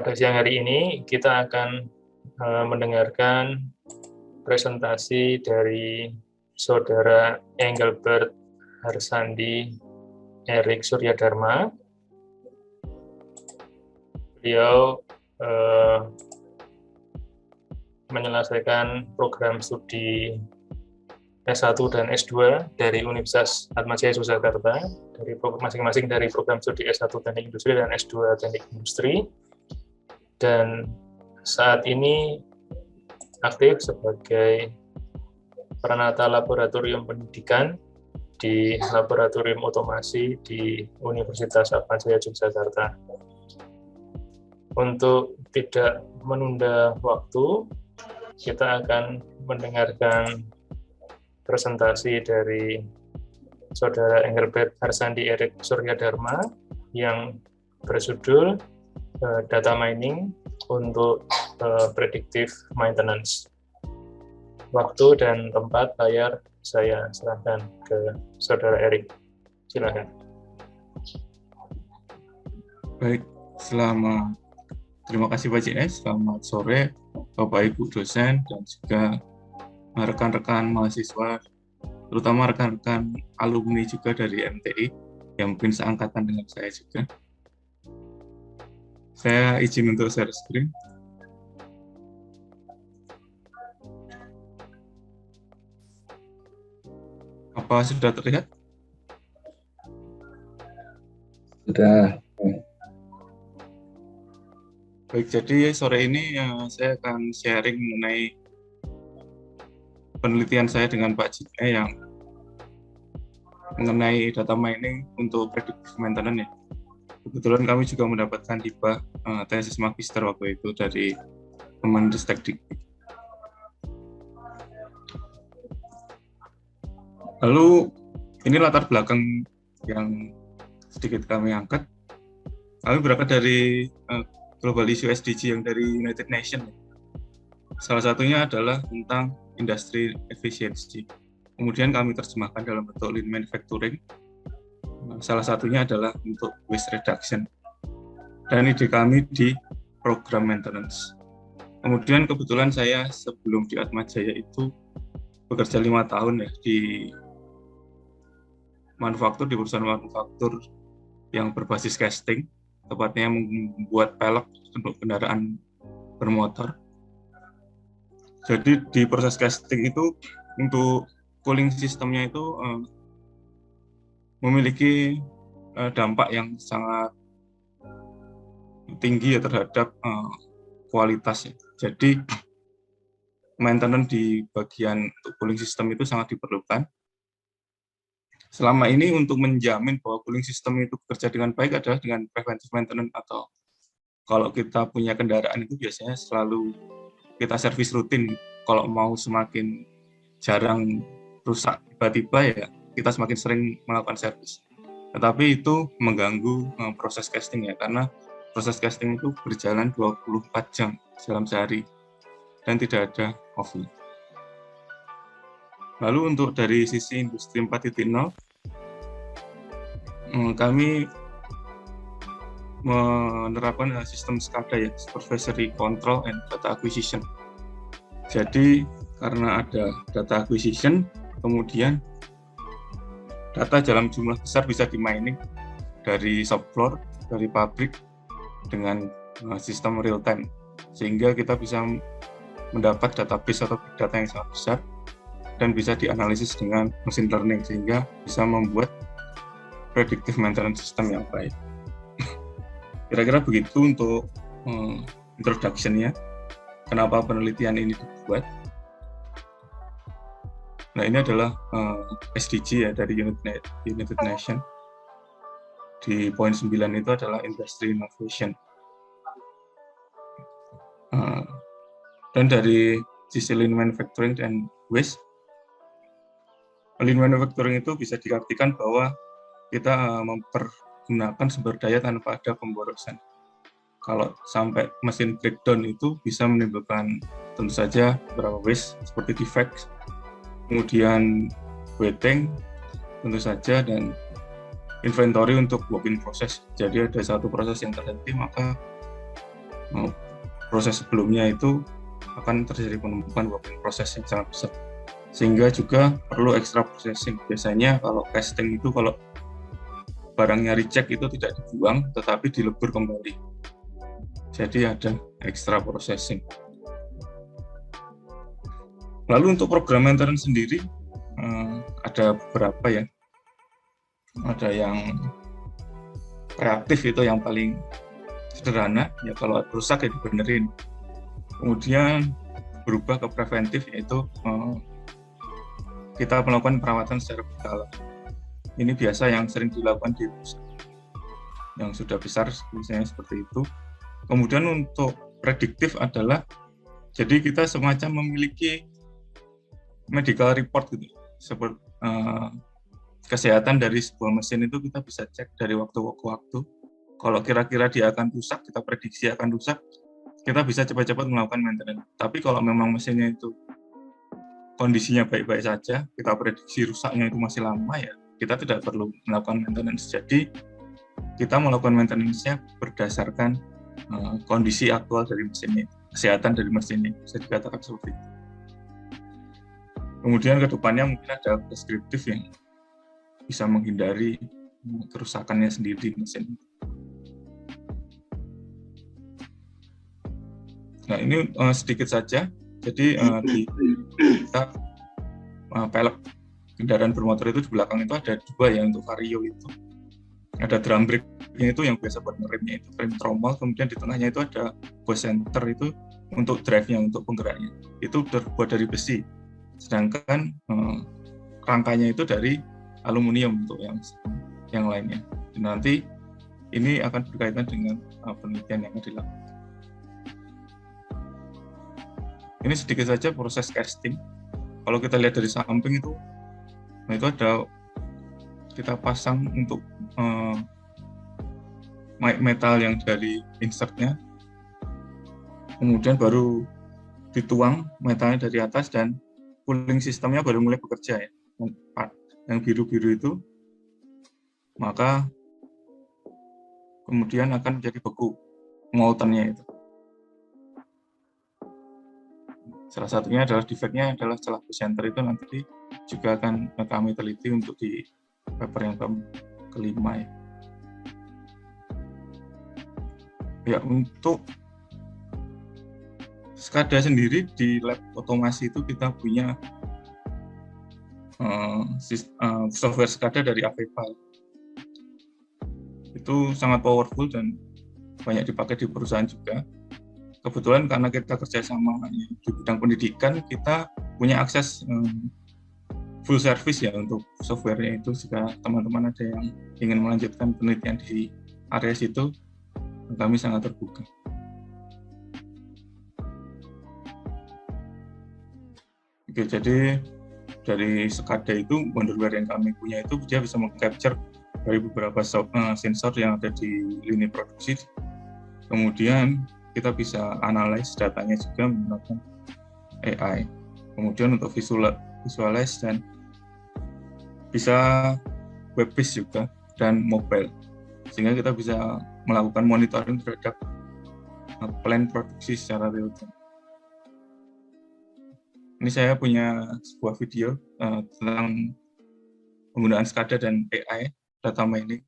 Pada siang hari ini kita akan mendengarkan presentasi dari Saudara Engelbert Harsandi Erik Suryadharma. Beliau menyelesaikan program studi S1 dan S2 dari Universitas Atmajaya Yogyakarta, dari masing-masing dari program studi S1 Teknik Industri dan S2 Teknik Industri, dan saat ini aktif sebagai Pranata Laboratorium Pendidikan di Laboratorium Otomasi di Universitas Atmajaya Yogyakarta. Untuk tidak menunda waktu, kita akan mendengarkan presentasi dari Saudara Engelbert Harsandi Erik Suryadharma yang berjudul Data Mining untuk Predictive Maintenance. Waktu dan tempat layar saya serahkan ke Saudara Erik. Silakan. Baik, terima kasih Pak JS. Selamat sore Bapak Ibu dosen dan juga rekan-rekan mahasiswa, terutama rekan-rekan alumni juga dari MTI yang mungkin seangkatan dengan saya juga. Saya izin untuk share screen. Apa sudah terlihat? Sudah. Baik, jadi sore ini saya akan sharing mengenai penelitian saya dengan Pak Jika yang mengenai data mining untuk predictive maintenance ya. Kebetulan kami juga mendapatkan hibah tesis magister waktu itu dari Kemenristek Dikti. Lalu ini latar belakang yang sedikit kami angkat. Kami berangkat dari Global Issue SDG yang dari United Nations. Salah satunya adalah tentang industry efficiency. Kemudian kami terjemahkan dalam bentuk lean manufacturing. Salah satunya adalah untuk waste reduction. Dan ide kami di program maintenance. Kemudian kebetulan saya sebelum di Atmajaya itu bekerja 5 tahun ya di manufaktur, di perusahaan manufaktur yang berbasis casting, tepatnya membuat pelek untuk kendaraan bermotor. Jadi di proses casting itu untuk cooling sistemnya itu memiliki dampak yang sangat tinggi ya terhadap kualitasnya. Jadi maintenance di bagian untuk cooling system itu sangat diperlukan. Selama ini untuk menjamin bahwa cooling system itu bekerja dengan baik adalah dengan preventive maintenance, atau kalau kita punya kendaraan itu biasanya selalu kita servis rutin. Kalau mau semakin jarang rusak tiba-tiba ya kita semakin sering melakukan servis. Tetapi itu mengganggu proses casting ya, karena proses casting itu berjalan 24 jam dalam sehari dan tidak ada off-nya. Lalu untuk dari sisi industri 4.0, kami menerapkan sistem SCADA ya, Supervisory Control and Data Acquisition. Jadi karena ada data acquisition, kemudian data dalam jumlah besar bisa di-mining dari shop floor, dari pabrik dengan sistem real time, sehingga kita bisa mendapat database atau data yang sangat besar dan bisa dianalisis dengan machine learning sehingga bisa membuat predictive maintenance system yang baik. Kira-kira begitu untuk introduction-nya. Kenapa penelitian ini dibuat? Nah, ini adalah SDG ya dari United Nations. Di poin 9 itu adalah industry innovation. Dan dari sisi lean manufacturing and waste, lean manufacturing itu bisa diartikan bahwa kita mempergunakan sumber daya tanpa ada pemborosan. Kalau sampai mesin breakdown itu bisa menimbulkan tentu saja beberapa waste seperti defect, kemudian waiting tentu saja, dan inventory untuk work in process. Jadi ada satu proses yang terhenti, maka proses sebelumnya itu akan terjadi penumpukan proses yang sangat besar, sehingga juga perlu extra processing. Biasanya kalau casting itu kalau barangnya reject itu tidak dibuang tetapi dilebur kembali, jadi ada extra processing. Lalu untuk program maintenance sendiri ada beberapa ya, ada yang reaktif itu yang paling sederhana ya, kalau rusak ya dibenerin. Kemudian berubah ke preventif, yaitu kita melakukan perawatan secara berkala. Ini biasa yang sering dilakukan di perusahaan yang sudah besar, misalnya seperti itu. Kemudian untuk prediktif adalah, jadi kita semacam memiliki medical report gitu, seperti kesehatan dari sebuah mesin itu kita bisa cek dari waktu ke waktu. Kalau kira-kira dia akan rusak, kita prediksi akan rusak, kita bisa cepat-cepat melakukan maintenance. Tapi kalau memang mesinnya itu kondisinya baik-baik saja, kita prediksi rusaknya itu masih lama, ya kita tidak perlu melakukan maintenance. Jadi kita melakukan maintenance-nya berdasarkan kondisi aktual dari mesinnya, kesehatan dari mesinnya, bisa dikatakan seperti itu. Kemudian ke depannya mungkin ada preskriptif yang bisa menghindari kerusakannya sendiri di mesin. Nah, ini sedikit saja. Jadi di kita pelek kendaraan bermotor itu di belakang itu ada dua ya, untuk vario itu. Ada drum brake-nya itu yang biasa buat ngeremnya, itu rem tromol. Kemudian di tengahnya itu ada boost center, itu untuk drive-nya, untuk penggeraknya. Itu terbuat dari besi. Sedangkan rangkanya itu dari aluminium untuk yang lainnya. Dan nanti ini akan berkaitan dengan penelitian yang dilakukan. Ini sedikit saja proses casting. Kalau kita lihat dari samping itu, nah itu ada, kita pasang untuk metal yang dari insertnya, kemudian baru dituang metalnya dari atas, dan cooling sistemnya baru mulai bekerja ya. Yang biru-biru itu, maka kemudian akan menjadi beku moltennya itu. Salah satunya adalah defeknya adalah celah boost center, itu nanti juga akan kami teliti untuk di paper yang kelima ya. Ya, untuk SCADA sendiri di lab otomasi itu kita punya software SCADA dari Avepa. Itu sangat powerful dan banyak dipakai di perusahaan juga. Kebetulan karena kita kerjasama di bidang pendidikan, kita punya akses full service ya untuk softwarenya itu. Jika teman-teman ada yang ingin melanjutkan penelitian di area situ, kami sangat terbuka. Oke, jadi dari SCADA itu, wonderware yang kami punya itu dia bisa meng-capture dari beberapa sensor yang ada di lini produksi. Kemudian kita bisa analyze datanya juga menggunakan AI. Kemudian untuk visualize dan bisa web-based juga dan mobile, sehingga kita bisa melakukan monitoring terhadap plan produksi secara real time. Ini saya punya sebuah video tentang penggunaan SCADA dan AI data mining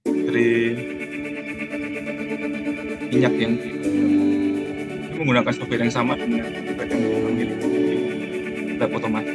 dari minyak yang menggunakan software yang sama dengan software yang memiliki lab otomatis.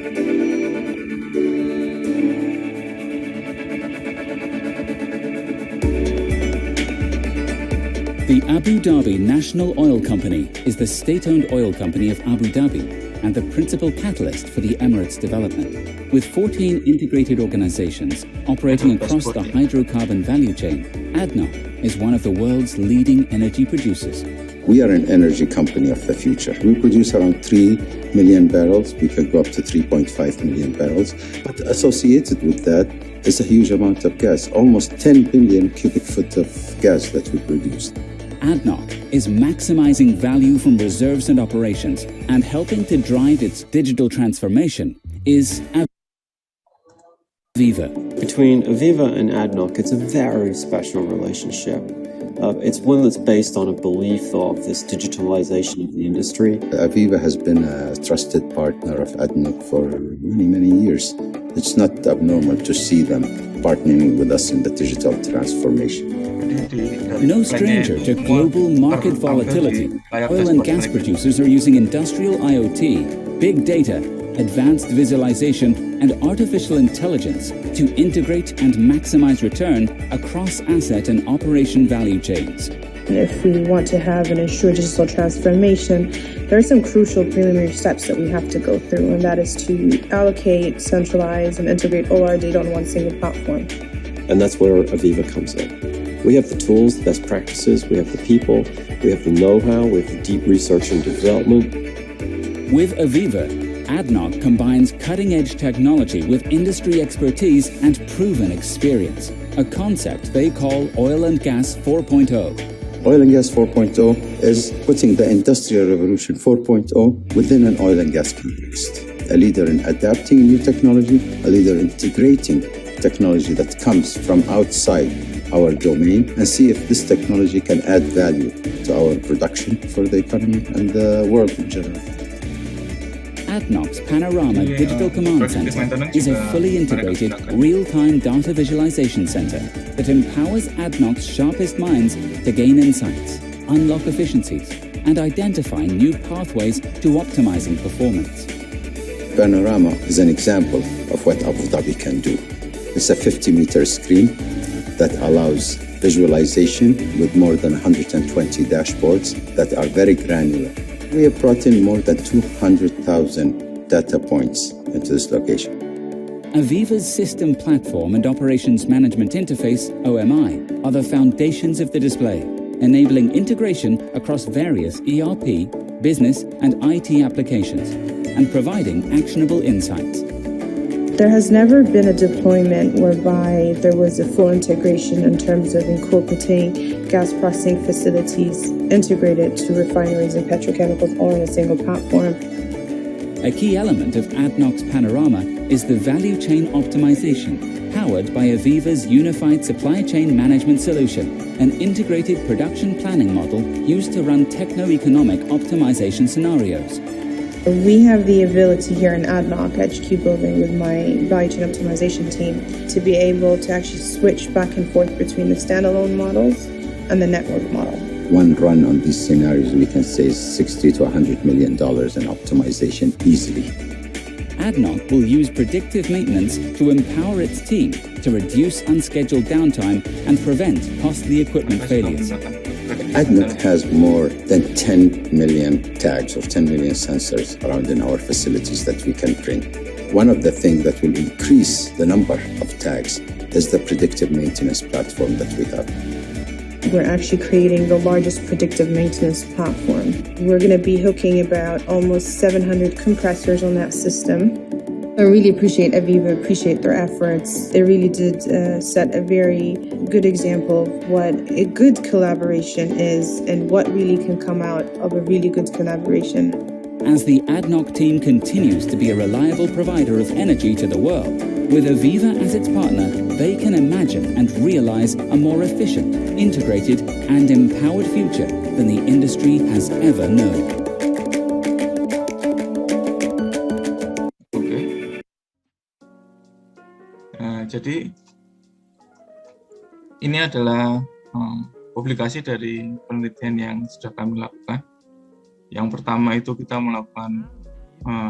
The Abu Dhabi National Oil Company is the state-owned oil company of Abu Dhabi and the principal catalyst for the Emirates' development. With 14 integrated organizations operating across the hydrocarbon value chain, ADNOC is one of the world's leading energy producers. We are an energy company of the future. We produce around 3 million barrels. We can go up to 3.5 million barrels. But associated with that is a huge amount of gas, almost 10 billion cubic foot of gas that we produce. ADNOC is maximizing value from reserves and operations, and helping to drive its digital transformation is AVEVA. Between AVEVA and ADNOC, it's a very special relationship. It's one that's based on a belief of this digitalization of the industry. AVEVA has been a trusted partner of ADNOC for many, many years. It's not abnormal to see them partnering with us in the digital transformation. No stranger to global market volatility, oil and gas producers are using industrial IoT, big data, advanced visualization, and artificial intelligence to integrate and maximize return across asset and operation value chains. If we want to have and ensure digital transformation, there are some crucial preliminary steps that we have to go through, and that is to allocate, centralize, and integrate all our data on one single platform. And that's where AVEVA comes in. We have the tools, the best practices, we have the people, we have the know-how, we have the deep research and development. With AVEVA, ADNOC combines cutting-edge technology with industry expertise and proven experience, a concept they call Oil and Gas 4.0. Oil and Gas 4.0 is putting the Industrial Revolution 4.0 within an oil and gas context. A leader in adapting new technology, a leader in integrating technology that comes from outside our domain, and see if this technology can add value to our production for the economy and the world in general. ADNOC's Panorama Digital Command Center is a fully integrated, real-time data visualization center that empowers ADNOC's sharpest minds to gain insights, unlock efficiencies, and identify new pathways to optimizing performance. Panorama is an example of what Abu Dhabi can do. It's a 50-meter screen that allows visualization with more than 120 dashboards that are very granular. We have brought in more than 200,000 data points into this location. AVEVA's System Platform and Operations Management Interface, OMI, are the foundations of the display, enabling integration across various ERP, business, and IT applications, and providing actionable insights. There has never been a deployment whereby there was a full integration in terms of incorporating gas processing facilities integrated to refineries and petrochemicals all on a single platform. A key element of ADNOC's Panorama is the value chain optimization, powered by AVEVA's unified supply chain management solution, an integrated production planning model used to run techno-economic optimization scenarios. We have the ability here in ADNOC HQ building with my value chain optimization team to be able to actually switch back and forth between the standalone models and the network model. One run on these scenarios, we can save $60 to $100 million in optimization easily. ADNOC will use predictive maintenance to empower its team to reduce unscheduled downtime and prevent costly equipment failures. ADNOC has more than 10 million tags or 10 million sensors around in our facilities that we can bring. One of the things that will increase the number of tags is the predictive maintenance platform that we have. We're actually creating the largest predictive maintenance platform. We're going to be hooking about almost 700 compressors on that system. I really appreciate AVEVA, appreciate their efforts. They really did set a very good example of what a good collaboration is and what really can come out of a really good collaboration. As the ADNOC team continues to be a reliable provider of energy to the world, with AVEVA as its partner, they can imagine and realize a more efficient, integrated, and empowered future than the industry has ever known. Jadi ini adalah publikasi dari penelitian yang sudah kami lakukan. Yang pertama itu kita melakukan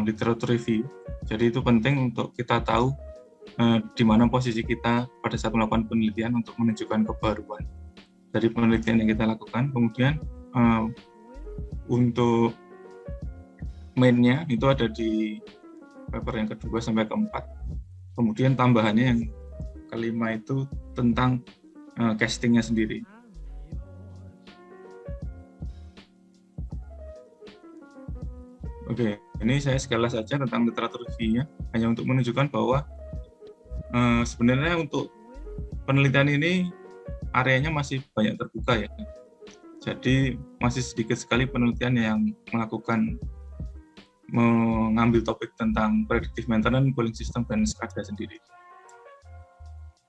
literature review. Jadi itu penting untuk kita tahu di mana posisi kita pada saat melakukan penelitian untuk menunjukkan kebaruan dari penelitian yang kita lakukan. Kemudian untuk mainnya itu ada di paper yang kedua sampai keempat. Kemudian tambahannya yang kelima itu tentang castingnya sendiri. Oke, ini saya sekilas saja tentang literatur review-nya, hanya untuk menunjukkan bahwa sebenarnya untuk penelitian ini areanya masih banyak terbuka ya. Jadi masih sedikit sekali penelitian yang mengambil topik tentang predictive maintenance, cooling system, dan SCADA sendiri.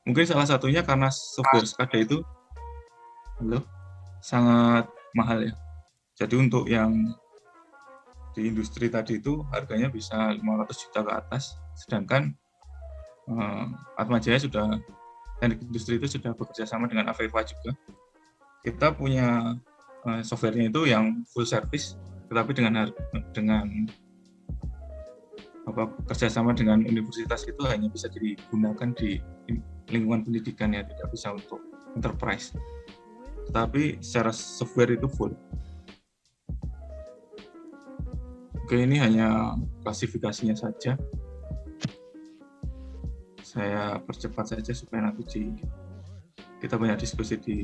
Mungkin salah satunya karena software SCADA itu, halo? sangat mahal ya. Jadi untuk yang di industri tadi itu harganya bisa 500 juta ke atas, sedangkan Atmajaya teknik industri itu sudah bekerja sama dengan Aveva juga. Kita punya softwarenya itu yang full service, tetapi dengan kerjasama dengan universitas itu hanya bisa digunakan di lingkungan pendidikan ya, tidak bisa untuk enterprise. Tetapi secara software itu full. Oke, ini hanya klasifikasinya saja. Saya percepat saja supaya nanti kita banyak diskusi di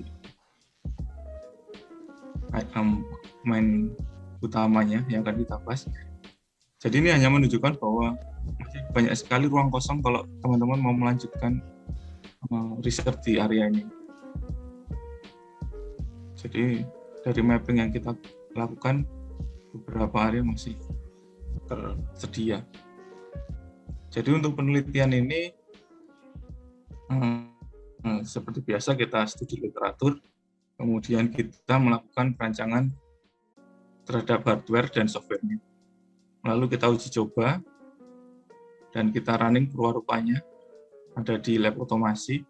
main utamanya yang akan kita bahas. Jadi ini hanya menunjukkan bahwa masih banyak sekali ruang kosong kalau teman-teman mau melanjutkan riset di area ini. Jadi dari mapping yang kita lakukan, beberapa area masih tersedia. Jadi untuk penelitian ini seperti biasa kita studi literatur, kemudian kita melakukan perancangan terhadap hardware dan software-nya. Lalu kita uji coba dan kita running perwarupanya, ada di lab otomasi.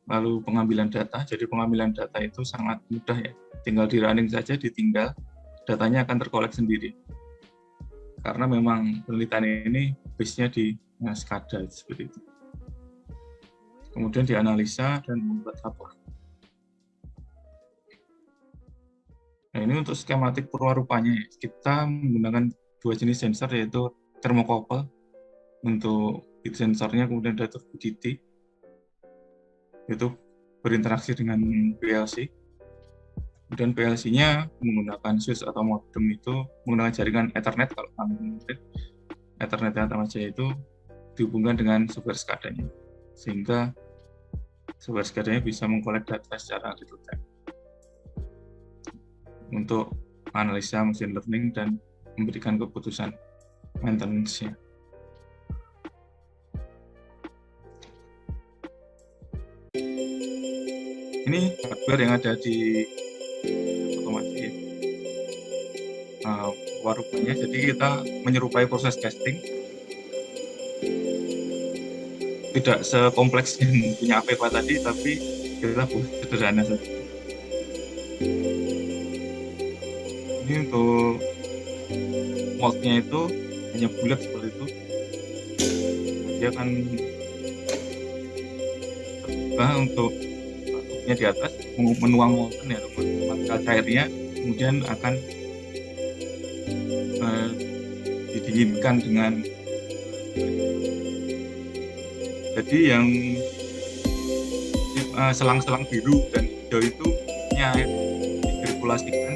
Lalu pengambilan data, jadi pengambilan data itu sangat mudah ya, tinggal di running saja, ditinggal, datanya akan terkolek sendiri. Karena memang penelitian ini base-nya di SCADA seperti itu. Kemudian dianalisa dan membuat rapor. Nah, ini untuk skematik perwarupanya, kita menggunakan 2 jenis sensor, yaitu thermocouple untuk heat sensornya, kemudian ada turbidity, itu berinteraksi dengan PLC. Kemudian PLC-nya menggunakan switch atau modem, itu menggunakan jaringan Ethernet. Kalau kami Ethernet Atmajaya itu dihubungkan dengan software SCADA-nya, sehingga software SCADA-nya bisa mengkolek data secara real time untuk analisa machine learning dan memberikan keputusan maintenance-nya. Ini hardware yang ada di otomasi warupanya. Jadi kita menyerupai proses casting, tidak sekompleks yang punya Aveva tadi, tapi kita buat sederhana saja. Ini untuk moldnya itu hanya bulat seperti itu. Dia akan terbuka untuk tutupnya di atas, menuang molten ya, material cairnya, kemudian akan didinginkan dengan. Jadi yang selang-selang biru dan hijau itu disirkulasikan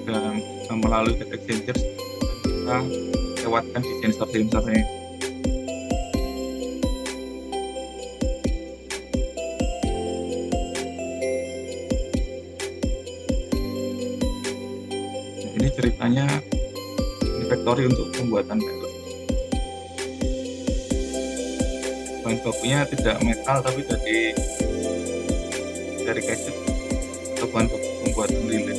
dan melalui heat exchanger kita lewatkan di sensor-sensornya. Nah, ini ceritanya ini factory untuk pembuatan pellet. Bahan bakunya tidak metal tapi dari kaset atau bahan baku pembuatan lilin.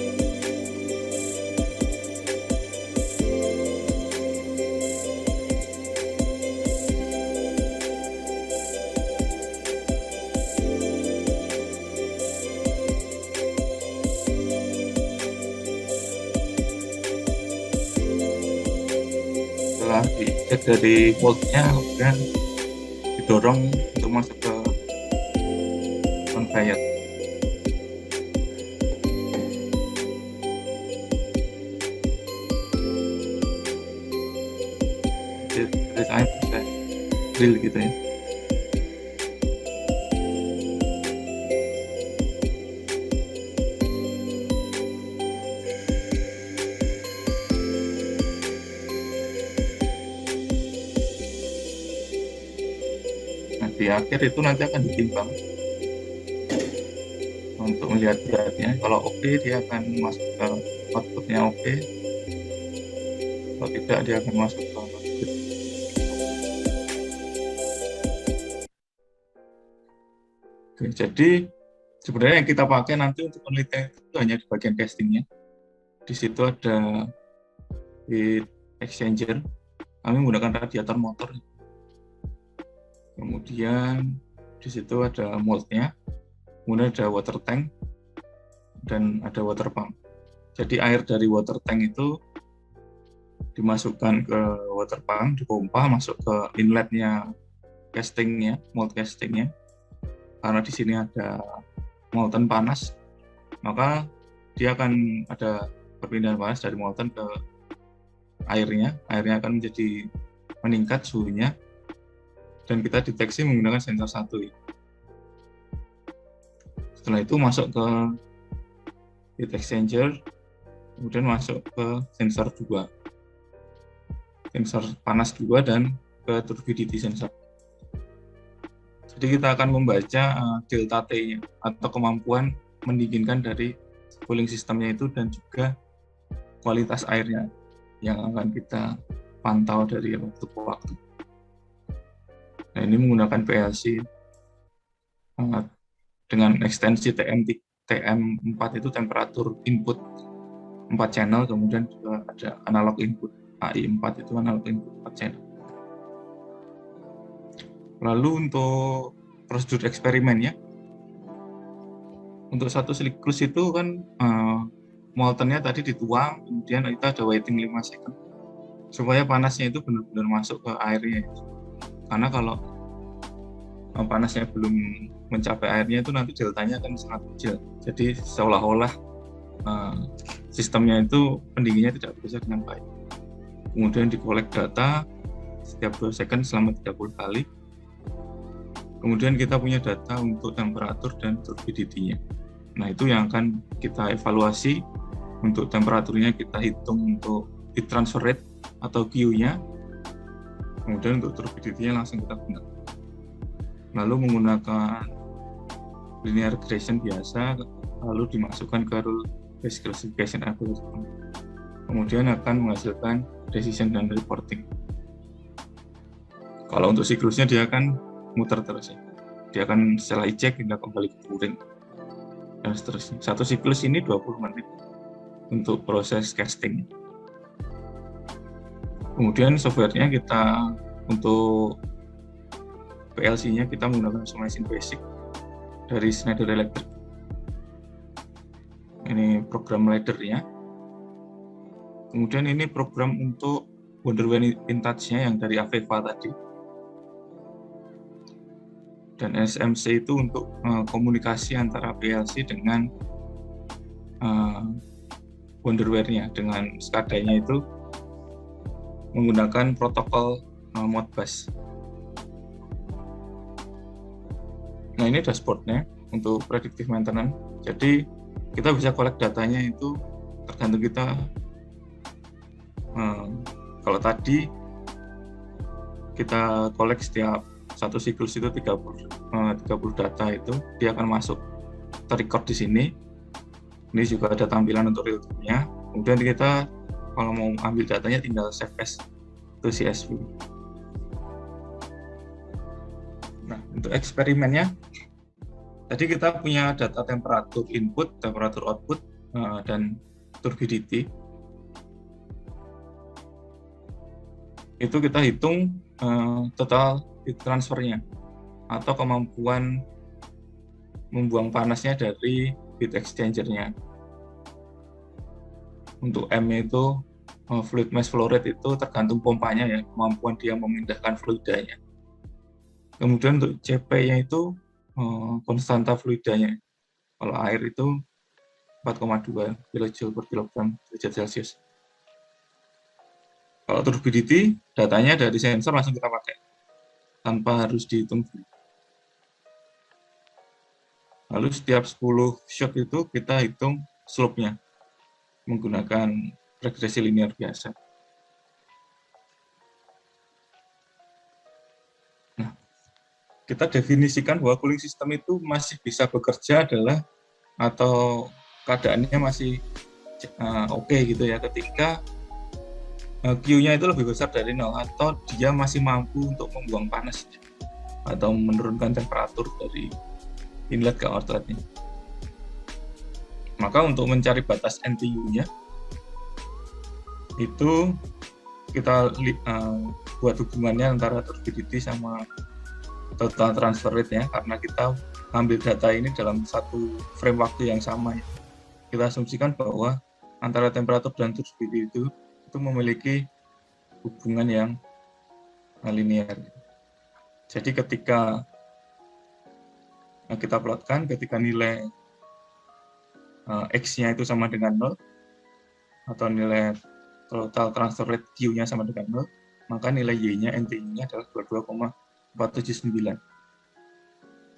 Setelah dicek dari voltnya, kemudian didorong untuk masuk ke conveyor. Jadi saya bisa drill gitu ya. Di akhir itu nanti akan ditimbang untuk melihat beratnya. Kalau oke, dia akan masuk ke outputnya oke. Kalau tidak, dia akan masuk ke output. Oke, jadi Sebenarnya yang kita pakai nanti untuk penelitian itu hanya di bagian castingnya. Di situ ada heat exchanger. Kami menggunakan radiator motor. Kemudian di situ ada moldnya. Kemudian ada water tank dan ada water pump. Jadi air dari water tank itu dimasukkan ke water pump, dipompa masuk ke inletnya castingnya, mold castingnya. Karena di sini ada molten panas, maka dia akan ada perpindahan panas dari molten ke airnya akan menjadi meningkat suhunya, dan kita deteksi menggunakan sensor 1. Setelah itu masuk ke heat exchanger, kemudian masuk ke sensor 2, sensor panas 2, dan ke turbidity sensor. Jadi kita akan membaca delta T-nya atau kemampuan mendinginkan dari cooling sistemnya itu, dan juga kualitas airnya yang akan kita pantau dari waktu ke waktu. Nah, ini menggunakan PLC dengan ekstensi TM4 itu temperatur input 4 channel, kemudian juga ada analog input AI4 itu analog input 4 channel. Lalu untuk prosedur eksperimennya, untuk satu siklus itu kan moltennya tadi dituang, kemudian kita ada waiting 5 second supaya panasnya itu benar-benar masuk ke airnya. Karena kalau panasnya belum mencapai airnya itu nanti deltanya akan sangat kecil. Jadi seolah-olah sistemnya itu pendinginnya tidak bekerja dengan baik. Kemudian dikolek data setiap 2 second selama 30 kali. Kemudian kita punya data untuk temperatur dan turbidity-nya. Nah, itu yang akan kita evaluasi. Untuk temperaturnya kita hitung untuk heat transfer rate atau Q-nya. Kemudian untuk turbidity-nya langsung kita gunakan. Lalu menggunakan linear regression biasa, lalu dimasukkan ke rule-based classification algorithm. Kemudian akan menghasilkan decision dan reporting. Kalau untuk siklusnya dia akan muter terus ya. Dia akan setelah eject tidak kembali ke puring dan seterusnya. Satu siklus ini 20 menit untuk proses casting. Kemudian softwarenya kita untuk PLC-nya kita menggunakan Automation Basic dari Schneider Electric. Ini program ladder-nya. Kemudian ini program untuk Wonderware InTouch-nya yang dari Aveva tadi. Dan SMC itu untuk komunikasi antara PLC dengan Wonderware-nya, dengan SCADA-nya itu menggunakan protokol Modbus. Nah, ini dashboard-nya untuk predictive maintenance. Jadi kita bisa collect datanya itu tergantung kita. Kalau tadi kita collect setiap satu siklus itu 30 data itu dia akan masuk terrecord di sini. Ini juga ada tampilan untuk real time-nya. Kemudian kita kalau mau ambil datanya tinggal save as to CSV. Nah, untuk eksperimennya tadi kita punya data temperatur input, temperatur output, dan turbidity. Itu kita hitung total heat transfernya atau kemampuan membuang panasnya dari heat exchanger-nya. Untuk M itu fluid mass flow rate itu tergantung pompanya ya, kemampuan dia memindahkan fluidanya. Kemudian untuk CP-nya itu konstanta fluidanya. Kalau air itu 4,2 kJ per kilogram derajat Celcius. Kalau turbidity, datanya dari sensor langsung kita pakai, tanpa harus dihitung. Lalu setiap 10 shock itu kita hitung slope-nya menggunakan regresi linear biasa. Nah, kita definisikan bahwa cooling system itu masih bisa bekerja adalah atau keadaannya masih oke gitu ya, ketika Q-nya itu lebih besar dari 0 atau dia masih mampu untuk membuang panas atau menurunkan temperatur dari inlet ke outletnya. Maka untuk mencari batas NTU-nya, itu kita buat hubungannya antara turbidity sama total transfer rate ya, karena kita ambil data ini dalam satu frame waktu yang sama ya. Kita asumsikan bahwa antara temperatur dan turbidity itu memiliki hubungan yang linear. Jadi ketika kita plotkan, ketika nilai X-nya itu sama dengan 0, atau nilai total transfer rate Q-nya sama dengan 0, maka nilai Y-nya, NTU-nya adalah 22,479.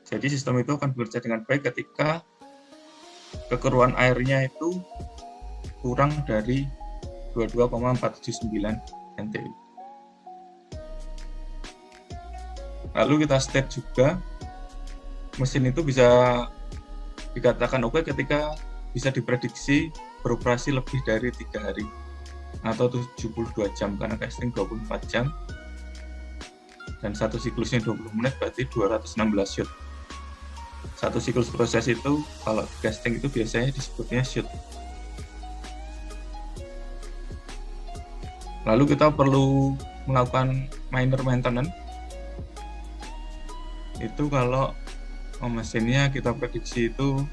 Jadi sistem itu akan bekerja dengan baik ketika kekeruan airnya itu kurang dari 22,479 NTU. Lalu kita state juga, mesin itu bisa dikatakan oke ketika bisa diprediksi beroperasi lebih dari 3 hari atau 72 jam, karena casting 24 jam dan satu siklusnya 20 menit, berarti 216 shoot. Satu siklus proses itu kalau casting itu biasanya disebutnya shoot. Lalu kita perlu melakukan minor maintenance. Itu kalau mesinnya kita prediksi itu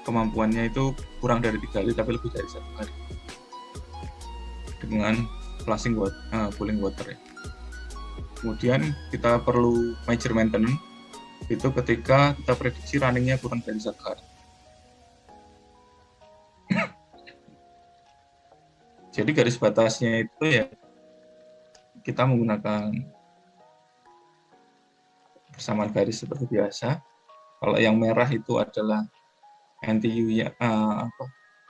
kemampuannya itu kurang dari 3 hari tapi lebih dari 1 hari dengan flushing water, cooling water ya. Kemudian kita perlu major maintenance itu ketika kita prediksi runningnya kurang dari 1 hari. Jadi garis batasnya itu ya kita menggunakan persamaan garis seperti biasa. Kalau yang merah itu adalah NTU-nya,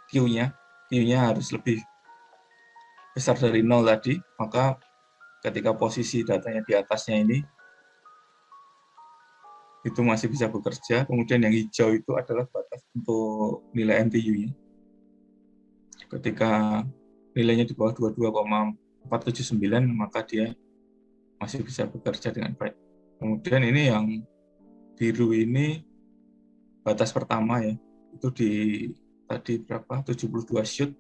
Q-nya harus lebih besar dari 0 tadi, maka ketika posisi datanya di atasnya ini itu masih bisa bekerja. Kemudian yang hijau itu adalah batas untuk nilai NTU-nya. Ketika nilainya di bawah 22,479 maka dia masih bisa bekerja dengan baik. Kemudian ini yang biru ini batas pertama ya, itu di tadi berapa, 72 shoot.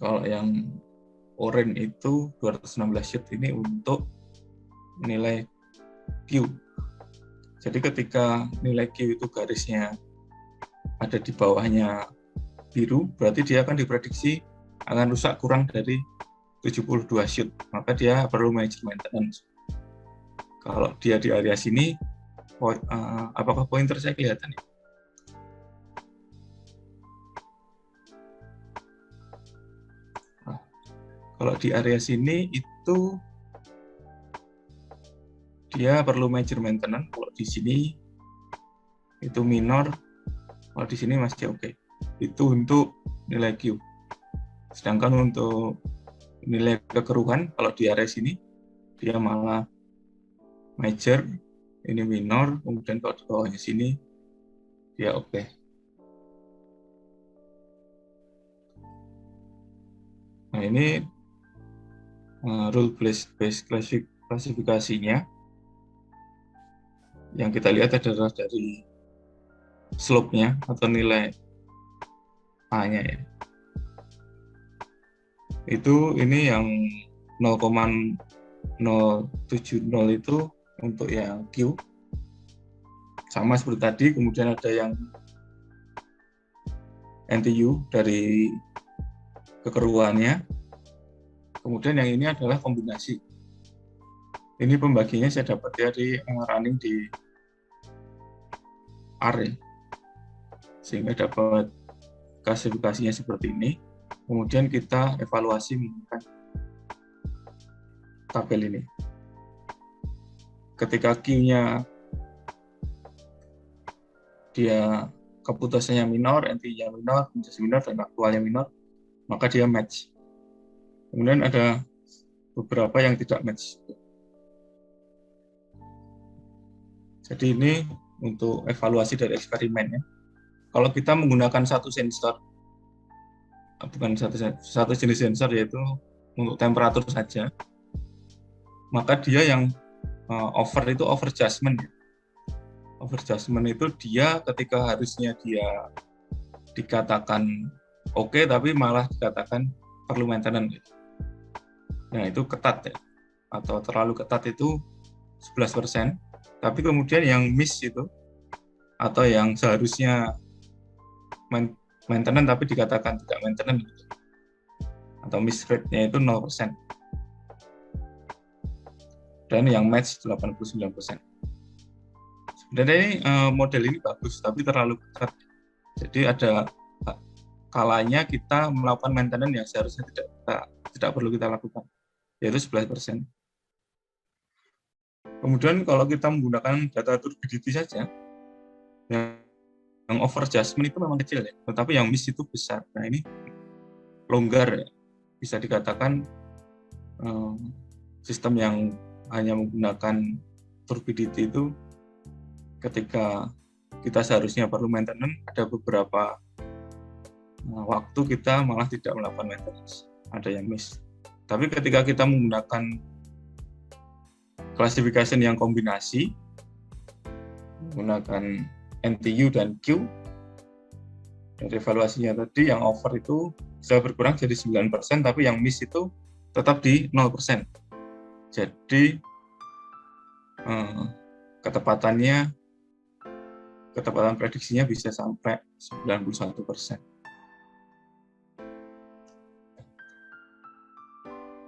Kalau yang oranye itu 216 shoot, ini untuk nilai Q. Jadi ketika nilai Q itu garisnya ada di bawahnya biru, berarti dia akan diprediksi akan rusak kurang dari 72 shoot, maka dia perlu major maintenance. Kalau dia di area sini, apakah pointer saya kelihatan? Kalau di area sini itu dia perlu major maintenance. Kalau di sini itu minor, kalau di sini masih oke. Itu untuk nilai Q. Sedangkan untuk nilai kekeruhan, kalau di area sini dia malah major, ini minor, kemudian kalau di bawahnya sini dia oke. Nah ini rule based klasifikasinya. Yang kita lihat adalah dari slope-nya atau nilai A-nya ya. Itu ini yang 0,070 itu untuk yang Q. Sama seperti tadi, kemudian ada yang NTU dari kekeruannya. Kemudian yang ini adalah kombinasi. Ini pembaginya saya dapat dari running di R ya. Sehingga dapat klasifikasinya seperti ini. Kemudian kita evaluasi menggunakan tabel ini. Ketika Q-nya dia keputusannya minor, NT-nya minor, minor, dan aktualnya minor, maka dia match. Kemudian ada beberapa yang tidak match. Jadi ini untuk evaluasi dari eksperimennya. Kalau kita menggunakan satu sensor, bukan satu jenis sensor, yaitu untuk temperatur saja, maka dia yang over itu over adjustment. Overadjustment itu dia ketika harusnya dia dikatakan oke, tapi malah dikatakan perlu maintenance. Nah, itu ketat ya, atau terlalu ketat itu 11%, tapi kemudian yang miss itu, atau yang seharusnya maintenance tapi dikatakan tidak maintenance, atau miss rate-nya itu 0%. Dan yang match 89%. Sebenarnya ini model ini bagus, tapi terlalu ketat. Jadi ada kalanya kita melakukan maintenance yang seharusnya tidak perlu kita lakukan, yaitu 11%. Kemudian kalau kita menggunakan data turbidity saja, yang over adjustment itu memang kecil ya, tetapi yang miss itu besar. Nah, ini longgar ya. Bisa dikatakan sistem yang hanya menggunakan turbidity itu ketika kita seharusnya perlu maintenance, ada beberapa waktu kita malah tidak melakukan maintenance, ada yang miss. Tapi ketika kita menggunakan classification yang kombinasi, menggunakan NTU dan Q, dari evaluasinya tadi yang over itu bisa berkurang jadi 9%, tapi yang miss itu tetap di 0%. Jadi ketepatan prediksinya bisa sampai 91%.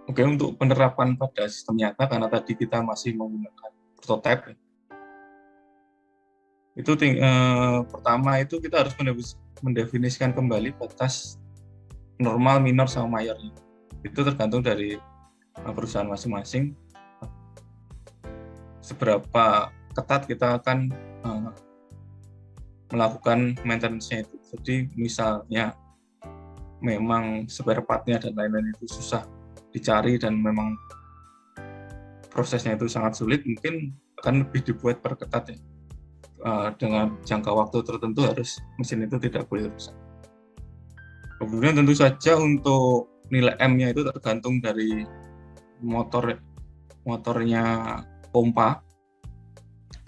Oke, untuk penerapan pada sistem nyata, karena tadi kita masih menggunakan prototype, itu pertama itu kita harus mendefinisikan kembali batas normal, minor, sama mayornya. Itu tergantung dari perusahaan masing-masing, seberapa ketat kita akan melakukan maintenance-nya itu. Jadi misalnya memang spare part-nya dan lain-lain itu susah dicari dan memang prosesnya itu sangat sulit, mungkin akan lebih dibuat perketat ya. Dengan jangka waktu tertentu harus mesin itu tidak boleh rusak. Kemudian tentu saja untuk nilai M-nya itu tergantung dari motornya pompa.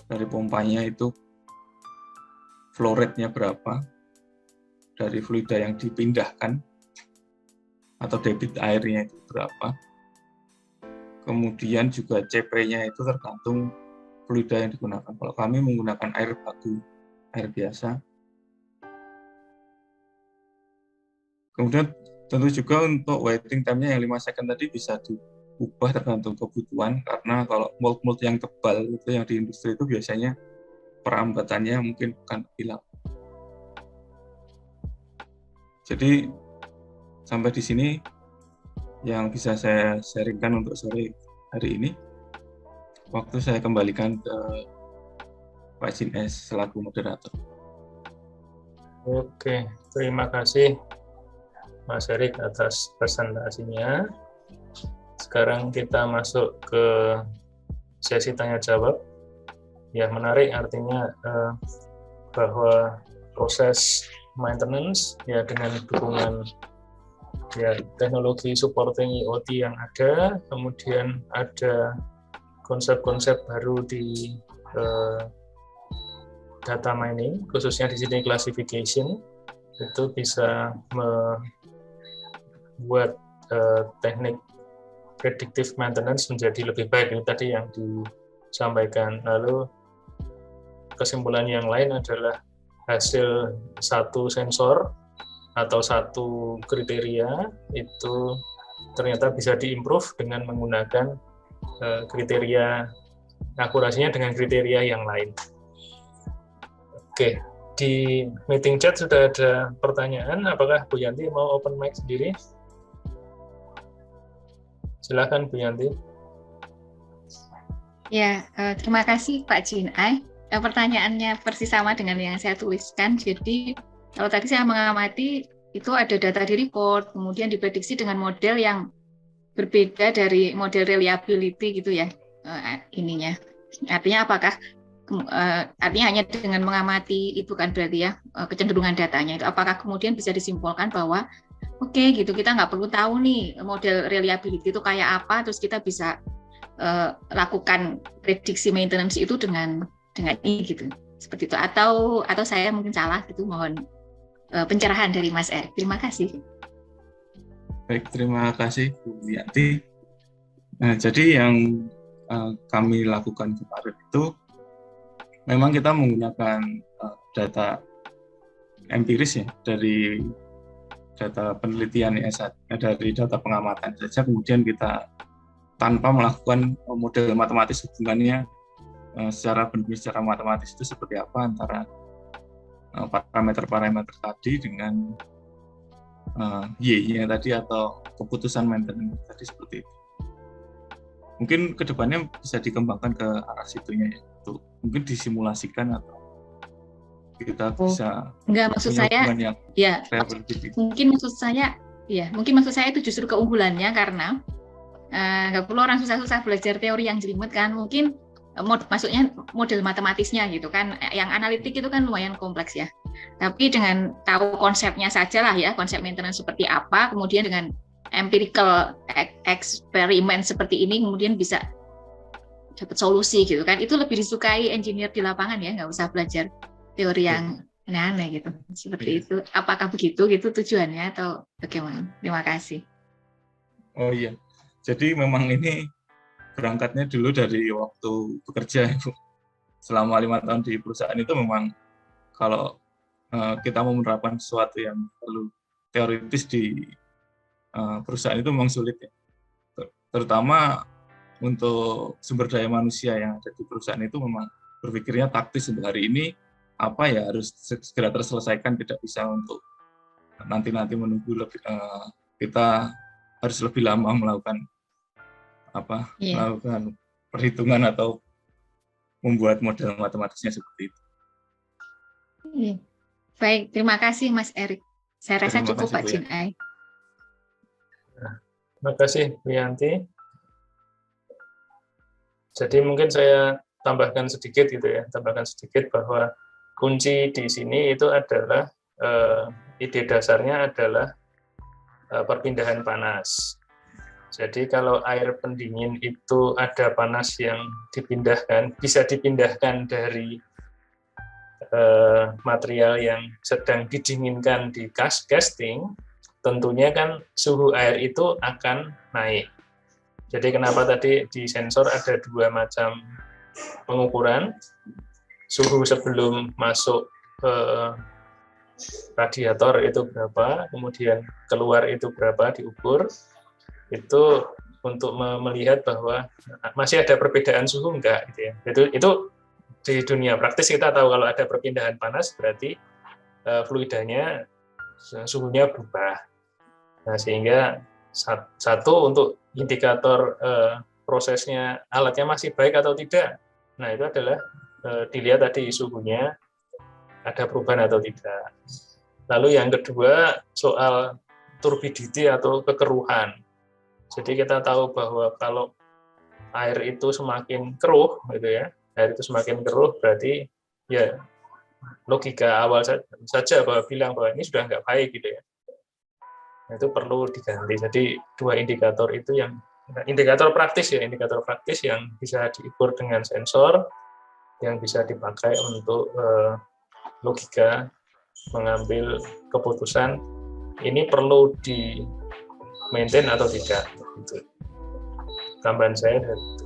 Dari pompanya itu flow rate-nya berapa, dari fluida yang dipindahkan atau debit airnya itu berapa. Kemudian juga CP-nya itu tergantung fluida yang digunakan. Kalau kami menggunakan air baku, air biasa. Kemudian tentu juga untuk waiting time-nya yang 5 second tadi bisa diubah tergantung kebutuhan, karena kalau mold yang tebal itu yang di industri itu biasanya perambatannya mungkin akan hilang. Jadi sampai di sini yang bisa saya sharingkan untuk sore hari ini. Waktu saya kembalikan ke Pak Jin S selaku moderator. Oke, terima kasih Mas Erik atas presentasinya. Sekarang kita masuk ke sesi tanya jawab. Ya, menarik, artinya bahwa proses maintenance ya dengan dukungan ya teknologi supporting IoT yang ada, kemudian ada konsep-konsep baru di data mining, khususnya di sini classification, itu bisa membuat teknik predictive maintenance menjadi lebih baik. Itu tadi yang disampaikan. Lalu kesimpulan yang lain adalah hasil satu sensor atau satu kriteria itu ternyata bisa diimprove dengan menggunakan kriteria akurasinya dengan kriteria yang lain. Oke, di meeting chat sudah ada pertanyaan. Apakah Bu Yanti mau open mic sendiri? Silakan Bu Yanti. Ya, terima kasih Pak Jin Ai. Pertanyaannya persis sama dengan yang saya tuliskan. Jadi kalau tadi saya mengamati itu ada data di report, kemudian diprediksi dengan model yang berbeda dari model reliability gitu ya ininya. Artinya apakah artinya hanya dengan mengamati itu kan berarti ya kecenderungan datanya itu apakah kemudian bisa disimpulkan bahwa oke, gitu kita nggak perlu tahu nih model reliability itu kayak apa, terus kita bisa lakukan prediksi maintenance itu dengan ini gitu. Seperti itu, atau saya mungkin salah, itu mohon pencerahan dari Mas Erik. Terima kasih. Baik, terima kasih Bu Yanti. Nah, jadi yang kami lakukan kemarin itu memang kita menggunakan data empiris ya, dari data penelitian S1, dari data pengamatan saja, kemudian kita tanpa melakukan model matematis hubungannya secara matematis itu seperti apa antara parameter-parameter tadi dengan Y-nya tadi atau keputusan maintenance tadi, seperti itu. Mungkin kedepannya bisa dikembangkan ke arah situnya ya, untuk mungkin disimulasikan atau kita bisa maksud saya ya, mungkin maksud saya itu justru keunggulannya, karena nggak perlu orang susah-susah belajar teori yang jelimet kan, mungkin maksudnya model matematisnya gitu kan, yang analitik itu kan lumayan kompleks ya, tapi dengan tahu konsepnya saja lah ya, konsep maintenance seperti apa, kemudian dengan empirical eksperimen seperti ini kemudian bisa dapat solusi gitu kan, itu lebih disukai engineer di lapangan ya, nggak usah belajar teori yang aneh-aneh gitu, seperti itu. Apakah begitu gitu tujuannya atau bagaimana? Terima kasih. Oh iya, jadi memang ini berangkatnya dulu dari waktu bekerja, Bu. Selama 5 tahun di perusahaan itu memang kalau kita mau menerapkan sesuatu yang perlu teoritis di perusahaan itu memang sulit ya. Terutama untuk sumber daya manusia yang ada di perusahaan itu memang berpikirnya taktis, untuk hari ini apa ya harus segera terselesaikan, tidak bisa untuk nanti menunggu lebih, kita harus lebih lama melakukan melakukan perhitungan atau membuat model matematisnya seperti itu. Baik, terima kasih Mas Erik. Saya rasa cukup Pak Jin Ai. Terima kasih Bu Yanti. Jadi mungkin saya tambahkan sedikit bahwa kunci di sini itu adalah ide dasarnya adalah perpindahan panas. Jadi kalau air pendingin itu ada panas yang bisa dipindahkan dari material yang sedang didinginkan di casting, tentunya kan suhu air itu akan naik. Jadi kenapa tadi di sensor ada 2 macam pengukuran, suhu sebelum masuk ke radiator itu berapa, kemudian keluar itu berapa diukur, itu untuk melihat bahwa masih ada perbedaan suhu enggak gitu ya. Itu di dunia praktis kita tahu kalau ada perpindahan panas berarti fluidanya suhunya berubah. Nah, sehingga satu untuk indikator prosesnya alatnya masih baik atau tidak. Nah, itu adalah dilihat tadi suhunya ada perubahan atau tidak. Lalu yang kedua soal turbidity atau kekeruhan. Jadi kita tahu bahwa kalau air itu semakin keruh, gitu ya, air itu semakin keruh berarti ya logika awal saja bilang bahwa ini sudah nggak baik gitu ya. Nah, itu perlu diganti. Jadi 2 indikator itu yang indikator praktis yang bisa diukur dengan sensor, yang bisa dipakai untuk logika mengambil keputusan ini perlu di maintain atau tidak. Itu tambahan saya dari itu.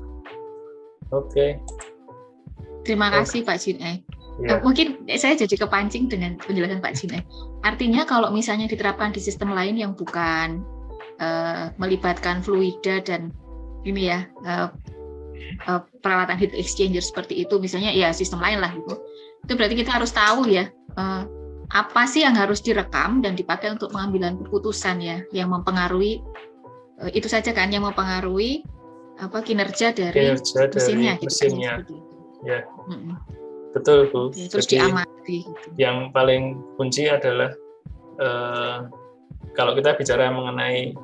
Oke. Terima kasih Pak Jin Ai. Ya. Mungkin saya jadi kepancing dengan penjelasan Pak Jin Ai. Artinya kalau misalnya diterapkan di sistem lain yang bukan melibatkan fluida dan ini ya peralatan heat exchanger seperti itu, misalnya ya sistem lain lah gitu. Itu berarti kita harus tahu ya apa sih yang harus direkam dan dipakai untuk pengambilan keputusan ya, yang mempengaruhi itu saja kan, yang mempengaruhi kinerja dari mesinnya. Ya, betul Bu. Terus diamati. Gitu. Yang paling kunci adalah kalau kita bicara mengenai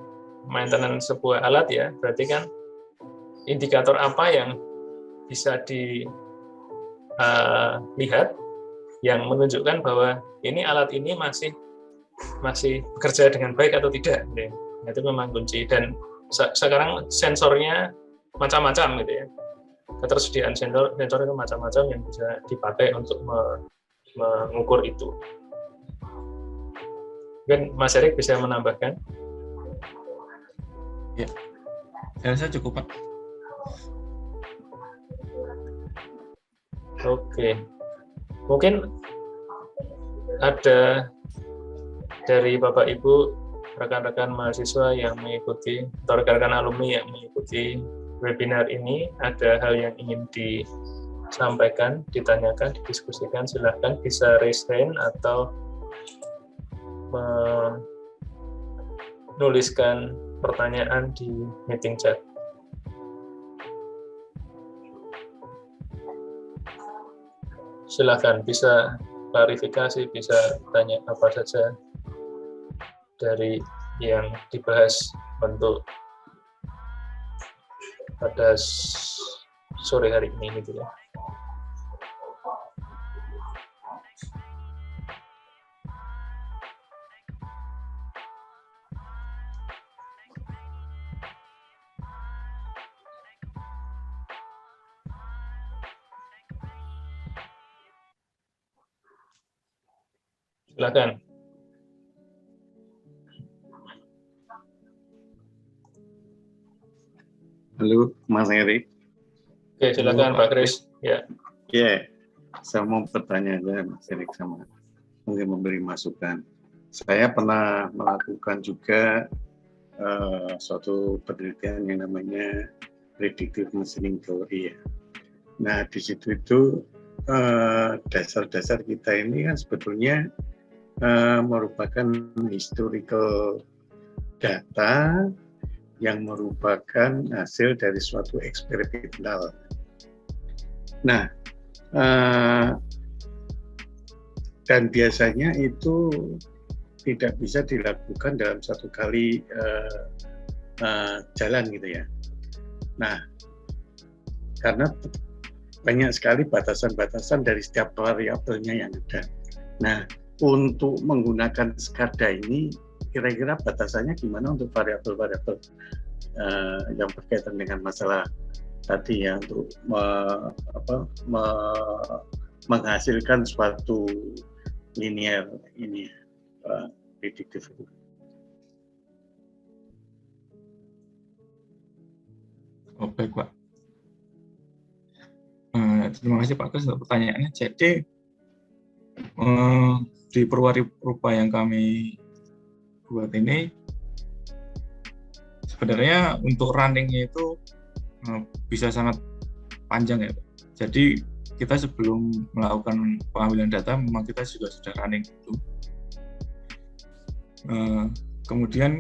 maintenance sebuah alat ya, berarti kan indikator apa yang bisa dilihat yang menunjukkan bahwa ini alat ini masih bekerja dengan baik atau tidak. Ya. Itu memang kunci, dan sekarang sensornya macam-macam gitu ya. ketersediaan sensor itu macam-macam yang bisa dipakai untuk mengukur itu. Mungkin Mas Erik bisa menambahkan? Ya, saya rasa cukup, Pak. Oke, mungkin ada dari Bapak Ibu rekan-rekan mahasiswa yang mengikuti atau rekan-rekan alumni yang mengikuti webinar ini, ada hal yang ingin disampaikan, ditanyakan, didiskusikan, silahkan bisa raise hand atau menuliskan pertanyaan di meeting chat. Silahkan, bisa klarifikasi, bisa tanya apa saja dari yang dibahas untuk pada sore hari ini gitu ya. Silakan. Halo, Mas Erik. Oke, silakan Pak Kris. Ya. Ya, saya mau bertanya aja Mas Erik sama mungkin memberi masukan. Saya pernah melakukan juga suatu penelitian yang namanya predictive machining theory ya. Nah, di situ itu dasar-dasar kita ini kan sebetulnya merupakan historical data yang merupakan hasil dari suatu eksperimental. Nah, dan biasanya itu tidak bisa dilakukan dalam satu kali jalan gitu ya. Nah, karena banyak sekali batasan-batasan dari setiap variabelnya yang ada. Nah, untuk menggunakan SCADA ini, kira-kira batasannya gimana untuk variabel-variabel yang berkaitan dengan masalah tadi ya, untuk menghasilkan suatu linear ini prediktif itu. Oh, baik, Pak. Terima kasih Pak Kris untuk pertanyaannya. Jadi di perwarupa yang kami buat ini sebenarnya untuk runningnya itu bisa sangat panjang ya Pak. Jadi kita sebelum melakukan pengambilan data memang kita juga sudah running itu. Kemudian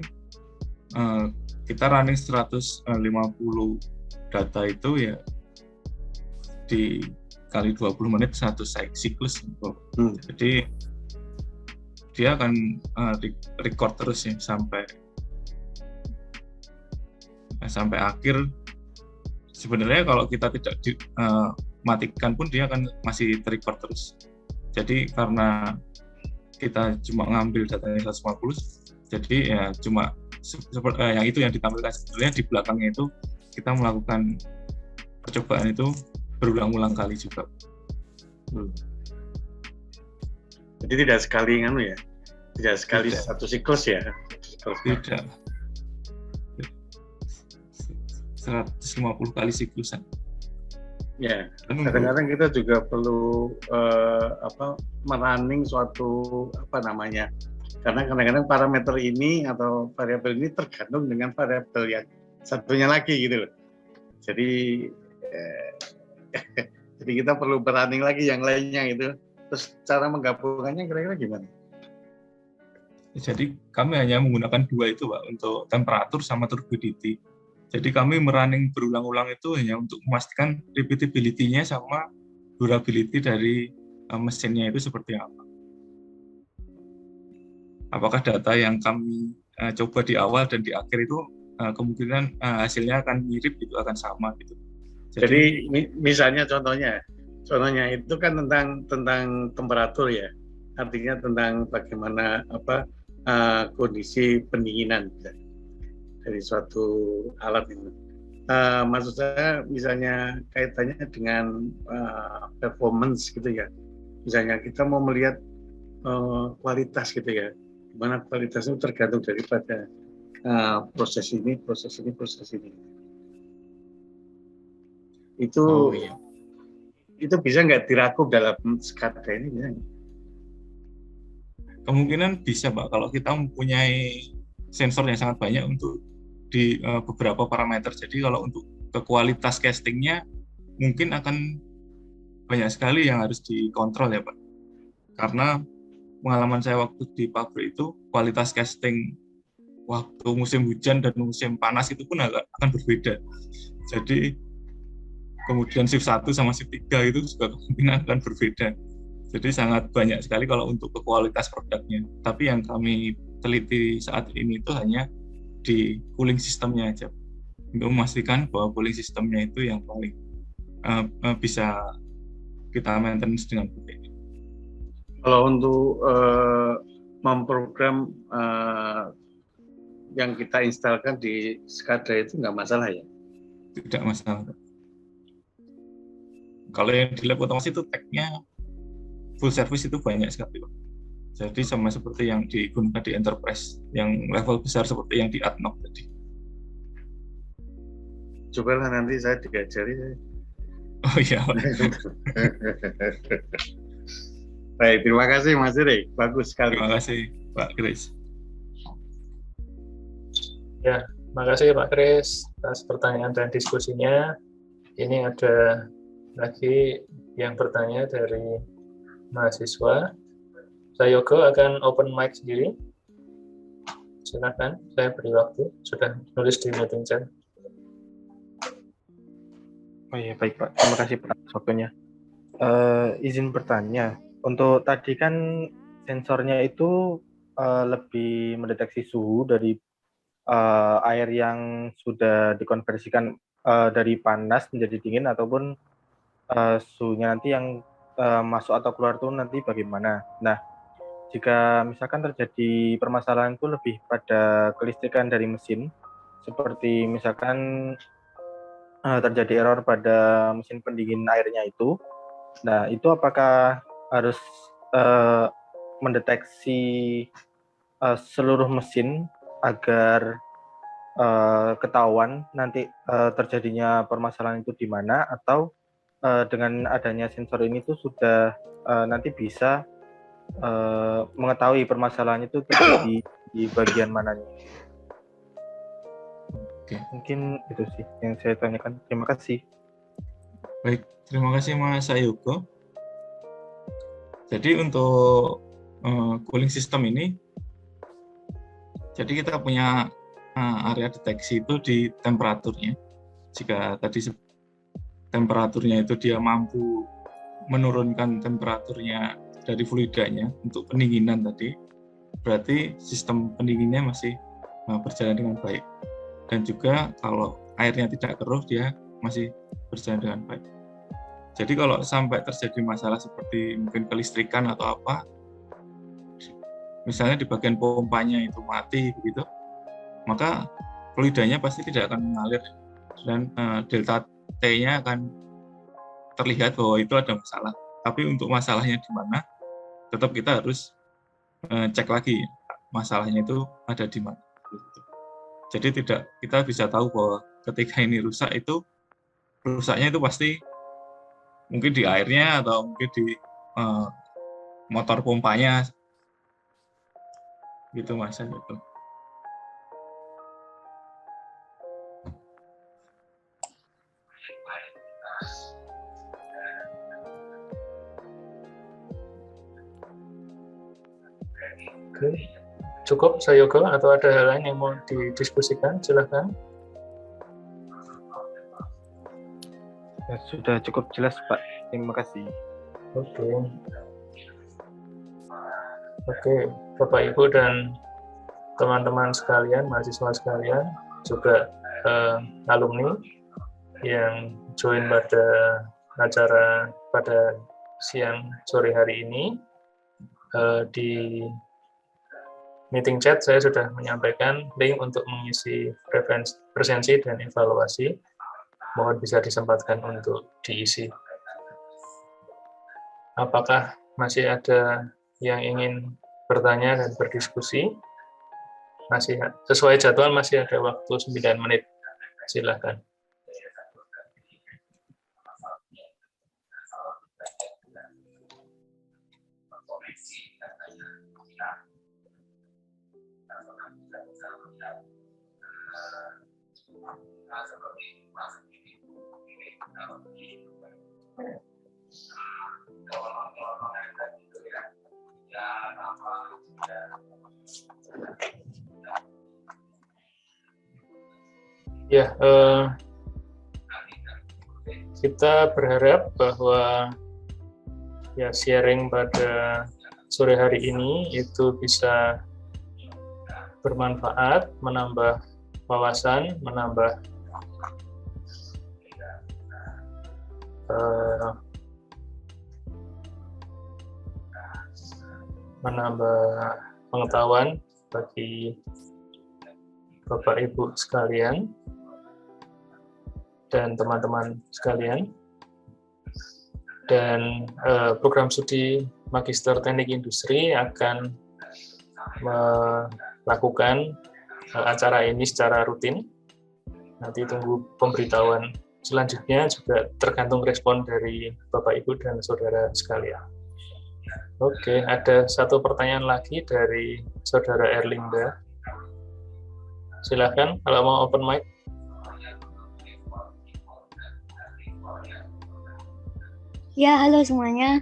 kita running 150 data itu ya di kali 20 menit satu siklus. Jadi dia akan record terus ya sampai akhir. Sebenarnya kalau kita tidak matikan pun dia akan masih record terus. Jadi karena kita cuma ngambil datanya 150, jadi ya cuma yang itu yang ditampilkan. Sebenarnya di belakangnya itu kita melakukan percobaan itu berulang-ulang kali juga. Jadi tidak sekali ya, tidak sekali satu siklus ya. Tidak. 150 kali siklusan. Ya, kadang-kadang kita juga perlu merunning suatu karena kadang-kadang parameter ini atau variabel ini tergantung dengan variabel yang satunya lagi gitu loh. Jadi jadi kita perlu berunning lagi yang lainnya gitu. Terus cara menggabungkannya kira-kira gimana? Jadi kami hanya menggunakan dua itu Pak, untuk temperatur sama turbidity. Jadi kami merunning berulang-ulang itu hanya untuk memastikan repeatability-nya sama durability dari mesinnya itu seperti apa. Apakah data yang kami coba di awal dan di akhir itu kemungkinan hasilnya akan mirip, itu akan sama gitu. Jadi misalnya contohnya itu kan tentang temperatur ya, artinya tentang bagaimana kondisi pendinginan dari suatu alat itu. Maksud saya misalnya kaitannya dengan performance gitu ya. Misalnya kita mau melihat kualitas gitu ya. Mana kualitas itu tergantung daripada proses ini. Itu itu bisa nggak dirangkum dalam SCADA ini? Bisa nggak? Kemungkinan bisa, Pak, kalau kita mempunyai sensor yang sangat banyak untuk di beberapa parameter. Jadi kalau untuk ke kualitas castingnya mungkin akan banyak sekali yang harus dikontrol ya, Pak. Karena pengalaman saya waktu di pabrik itu, kualitas casting waktu musim hujan dan musim panas itu pun akan berbeda. Jadi kemudian shift 1 sama shift 3 itu juga kemungkinan akan berbeda. Jadi sangat banyak sekali kalau untuk kualitas produknya. Tapi yang kami teliti saat ini itu hanya di cooling sistemnya aja, untuk memastikan bahwa cooling sistemnya itu yang paling bisa kita maintenance dengan baik. Kalau untuk memprogram yang kita instalkan di SCADA itu nggak masalah ya? Tidak masalah. Kalau yang di lab otomasi itu tag-nya full service itu banyak sekali, Pak. Jadi sama seperti yang digunakan di enterprise, yang level besar seperti yang di ADNOC tadi. Cobalah nanti saya diajari. Oh iya, Pak. Baik, terima kasih Mas Iri. Bagus sekali. Terima kasih, Pak Chris. Ya, terima kasih Pak Chris atas pertanyaan dan diskusinya. Ini ada lagi yang bertanya dari mahasiswa. Saya Yogo akan open mic sendiri. Silakan, saya beri waktu. Sudah nulis di meeting chat. Oh iya, baik Pak. Terima kasih Pak atas waktunya. Izin bertanya, untuk tadi kan sensornya itu lebih mendeteksi suhu dari air yang sudah dikonversikan dari panas menjadi dingin, ataupun suhunya nanti yang masuk atau keluar itu nanti bagaimana. Nah, jika misalkan terjadi permasalahan itu lebih pada kelistrikan dari mesin, seperti misalkan terjadi error pada mesin pendingin airnya itu, nah itu apakah harus mendeteksi seluruh mesin agar ketahuan nanti terjadinya permasalahan itu di mana, atau dengan adanya sensor ini tuh sudah nanti bisa mengetahui permasalahan itu terjadi di bagian mananya. Oke. Mungkin itu sih yang saya tanyakan. Terima kasih. Baik, terima kasih Mas Yogo. Jadi untuk cooling system ini, jadi kita punya area deteksi itu di temperaturnya. Jika tadi temperaturnya itu dia mampu menurunkan temperaturnya dari fluidanya untuk pendinginan tadi, berarti sistem pendinginnya masih berjalan dengan baik. Dan juga kalau airnya tidak keruh, dia masih berjalan dengan baik. Jadi kalau sampai terjadi masalah seperti mungkin kelistrikan atau apa, misalnya di bagian pompanya itu mati begitu, maka fluidanya pasti tidak akan mengalir, dan delta T-nya akan terlihat bahwa itu ada masalah. Tapi untuk masalahnya di mana, tetap kita harus cek lagi masalahnya itu ada di mana. Jadi kita bisa tahu bahwa ketika ini rusak, itu rusaknya itu pasti mungkin di airnya atau mungkin di motor pompanya, gitu Mas. Gitu. Oke, cukup saya Yogo, atau ada hal lain yang mau didiskusikan? Silahkan. Ya, sudah cukup jelas Pak. Terima kasih. Oke, Bapak Ibu dan teman-teman sekalian, mahasiswa sekalian, juga alumni yang join pada acara pada siang sore hari ini. Di meeting chat saya sudah menyampaikan link untuk mengisi presensi dan evaluasi. mohon bisa disempatkan untuk diisi. Apakah masih ada yang ingin bertanya dan berdiskusi? Masih sesuai jadwal, masih ada waktu 9 menit. Silakan. Ya, kita berharap bahwa ya sharing pada sore hari ini itu bisa bermanfaat, menambah wawasan, menambah pengetahuan bagi Bapak Ibu sekalian dan teman-teman sekalian. Dan program studi Magister Teknik Industri akan melakukan acara ini secara rutin. Nanti tunggu pemberitahuan selanjutnya, juga tergantung respon dari Bapak Ibu dan saudara sekalian. Oke, ada satu pertanyaan lagi dari saudara Erlinda. Silakan kalau mau open mic. Ya, halo semuanya.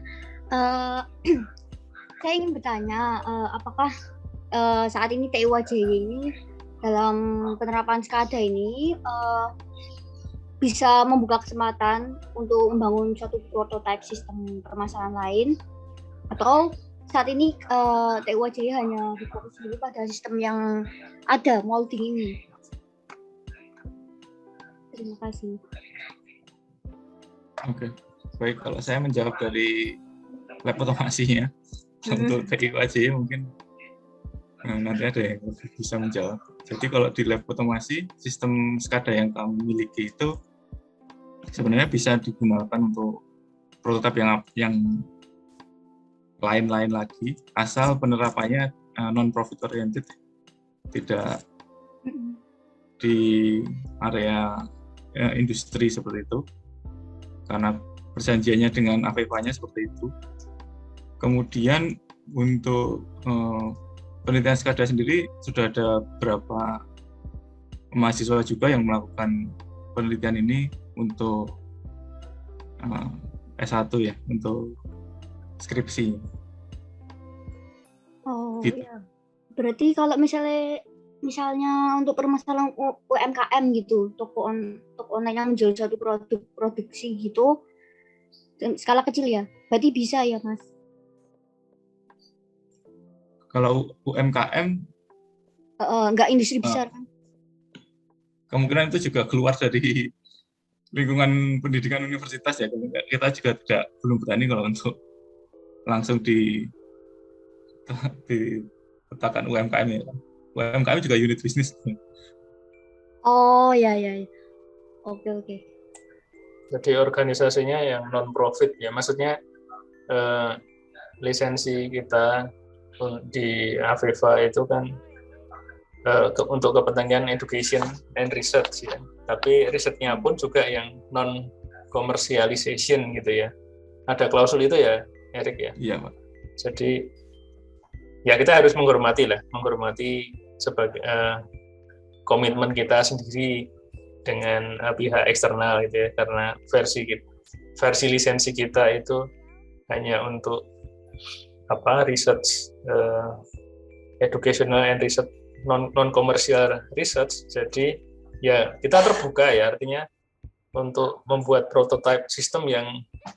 Saya ingin bertanya, apakah saat ini TIWJY dalam penerapan SCADA ini bisa membuka kesempatan untuk membangun suatu prototipe sistem permasalahan lain, atau saat ini TIWJY hanya fokus dulu pada sistem yang ada, molding ini? Terima kasih. Oke. Baik, kalau saya menjawab dari lab otomasinya, untuk TIWJY mungkin nanti ada yang bisa menjawab. Jadi kalau di lab otomasi, sistem SCADA yang kami miliki itu sebenarnya bisa digunakan untuk prototipe yang lain-lain lagi, asal penerapannya non-profit oriented, tidak di area industri seperti itu, karena perjanjiannya dengan AVEVA-nya seperti itu. Kemudian untuk penelitian SCADA sendiri sudah ada beberapa mahasiswa juga yang melakukan penelitian ini untuk S1 ya, untuk skripsi. Oh gitu. iya. Berarti kalau misalnya untuk permasalahan UMKM gitu, toko online yang menjual satu produksi gitu, skala kecil ya, berarti bisa ya Mas? Kalau UMKM nggak industri besar kan? Kemungkinan itu juga keluar dari lingkungan pendidikan universitas ya. Kita juga belum berani kalau untuk langsung diletakkan UMKM ya. UMKM juga unit bisnis. Oh ya. Oke. Jadi organisasinya yang non-profit ya, maksudnya lisensi kita di AVEVA itu kan untuk kepentingan education and research ya, tapi risetnya pun juga yang non-commercialization gitu ya. Ada klausul itu ya, Erik ya? Iya, Pak. Jadi ya kita harus menghormati sebagai komitmen kita sendiri dengan pihak eksternal gitu ya, karena versi lisensi kita itu hanya untuk research, educational and research, non-commercial research. Jadi ya kita terbuka ya, artinya untuk membuat prototipe sistem yang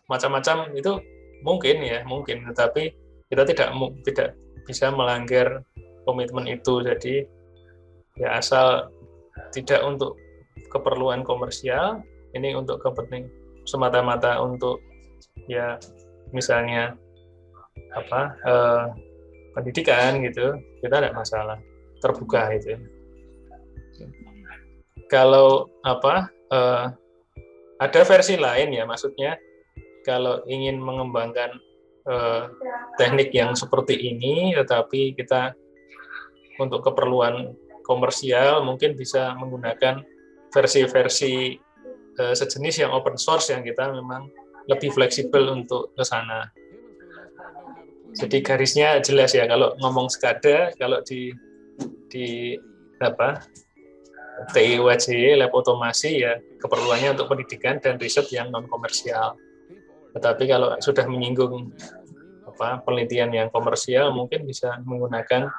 macam-macam itu mungkin, tetapi kita tidak bisa melanggar komitmen itu. Jadi ya asal tidak untuk keperluan komersial, ini untuk kepentingan semata-mata untuk ya misalnya pendidikan gitu, kita tidak masalah, terbuka itu. Kalau Ada versi lain ya, maksudnya kalau ingin mengembangkan teknik yang seperti ini, tetapi kita untuk keperluan komersial mungkin bisa menggunakan versi-versi sejenis yang open source yang kita memang lebih fleksibel untuk ke sana. Jadi garisnya jelas ya, kalau ngomong SCADA, kalau di TIWJ, lab otomasi ya keperluannya untuk pendidikan dan riset yang non komersial. Tetapi kalau sudah menyinggung penelitian yang komersial, mungkin bisa menggunakan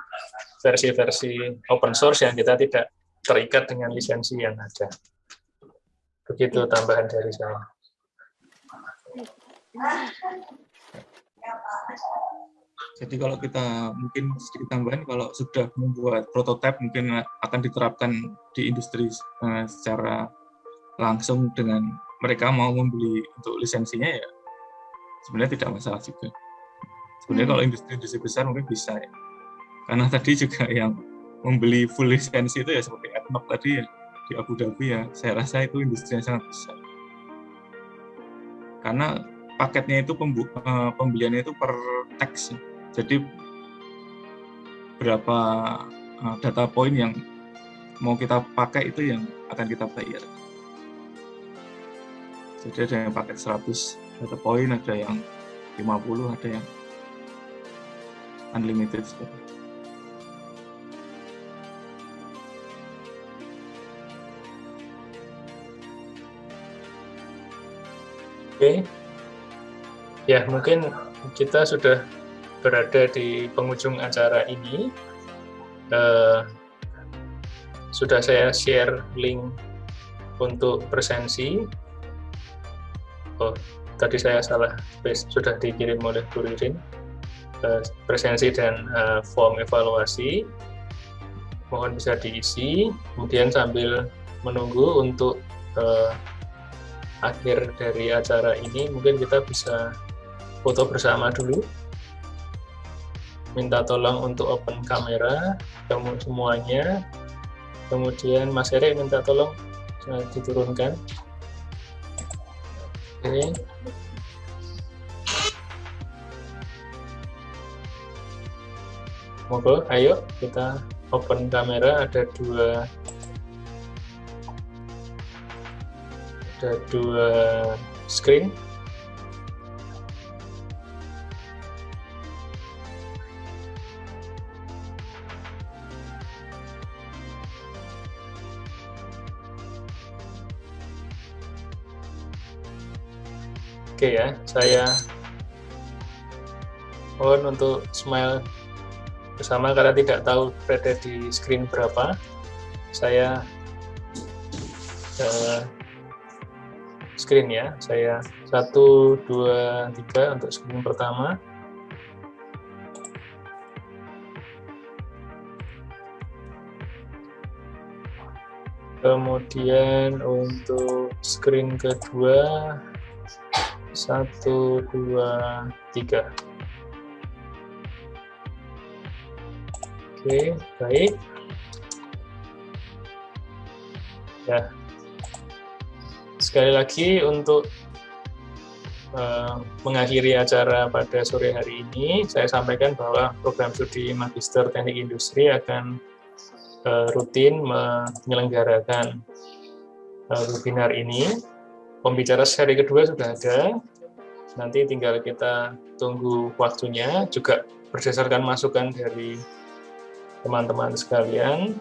versi-versi open source yang kita tidak terikat dengan lisensi yang ada. Begitu tambahan dari saya. Jadi kalau kita mungkin sedikit tambahan, kalau sudah membuat prototipe mungkin akan diterapkan di industri secara langsung dengan mereka mau membeli untuk lisensinya ya sebenarnya tidak masalah juga. Sebenarnya kalau industri besar mungkin bisa ya. Karena tadi juga yang membeli full lisensi itu ya seperti ADNOC tadi ya di Abu Dhabi ya, saya rasa itu industri yang sangat besar. Karena paketnya itu pembeliannya itu per teks. Jadi berapa data point yang mau kita pakai itu yang akan kita bayar. Jadi ada yang pakai 100 data point, ada yang 50, ada yang unlimited. Oke. Ya, mungkin kita sudah berada di penghujung acara ini. Sudah saya share link untuk presensi. Oh, tadi saya salah, sudah dikirim oleh Bu Ririn. Presensi dan form evaluasi. Mohon bisa diisi. Kemudian sambil menunggu untuk akhir dari acara ini, mungkin kita bisa foto bersama dulu. Minta tolong untuk open kamera, kamu semuanya. Kemudian Mas Eri minta tolong diturunkan. Oke. Monggo, ayo kita open kamera. Ada dua screen. Oke ya, saya mohon untuk smile bersama karena tidak tahu berada di screen berapa. Saya screen ya, saya 1, 2, 3 untuk screen pertama. Kemudian untuk screen kedua 1, 2, 3. Oke, baik. Ya. Sekali lagi untuk mengakhiri acara pada sore hari ini, saya sampaikan bahwa program studi Magister Teknik Industri akan rutin menyelenggarakan webinar ini. Pembicara seri kedua sudah ada, nanti tinggal kita tunggu waktunya, juga berdasarkan masukan dari teman-teman sekalian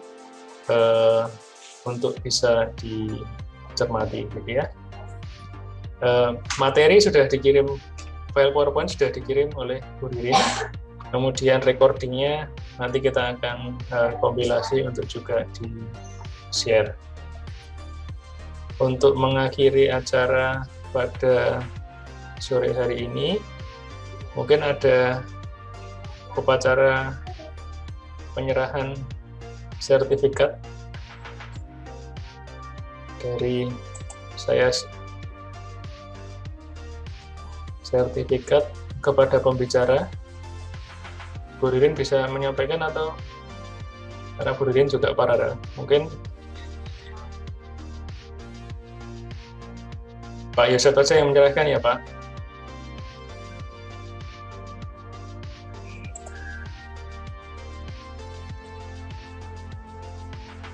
untuk bisa dicermati, gitu ya. Materi sudah dikirim, file PowerPoint sudah dikirim oleh Bu Ririn, kemudian recordingnya nanti kita akan kompilasi untuk juga di-share. Untuk mengakhiri acara pada sore hari ini, mungkin ada upacara penyerahan sertifikat dari saya, sertifikat kepada pembicara. Bu Ririn bisa menyampaikan atau karena Bu Ririn juga paralel, mungkin Pak Yosef saja yang menyerahkan ya Pak.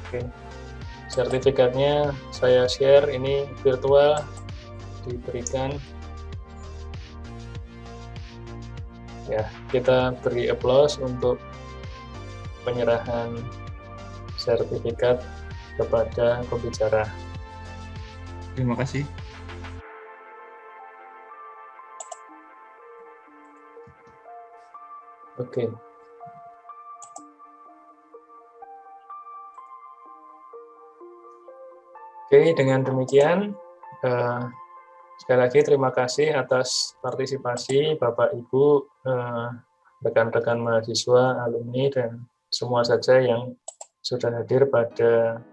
Oke. Sertifikatnya saya share, ini virtual, diberikan. Ya, kita beri applause untuk penyerahan sertifikat kepada pembicara. Terima kasih. Oke. Oke, dengan demikian, sekali lagi terima kasih atas partisipasi Bapak Ibu, rekan-rekan mahasiswa, alumni, dan semua saja yang sudah hadir pada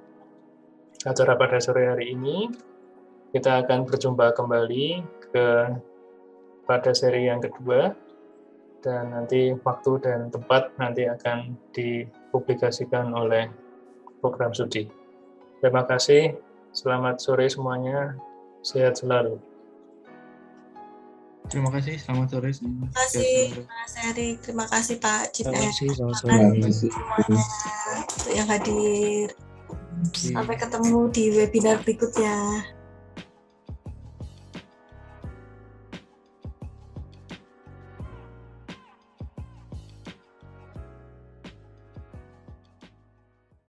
acara pada sore hari ini. Kita akan berjumpa kembali pada seri yang kedua, dan nanti waktu dan tempat nanti akan dipublikasikan oleh program studi. Terima kasih. Selamat sore semuanya, sehat selalu. Terima kasih, selamat sore semua. Terima kasih Mas Erik, terima kasih Pak Cip. Terima kasih, selamat sore. Terima kasih semuanya untuk yang hadir. Sampai ketemu di webinar berikutnya.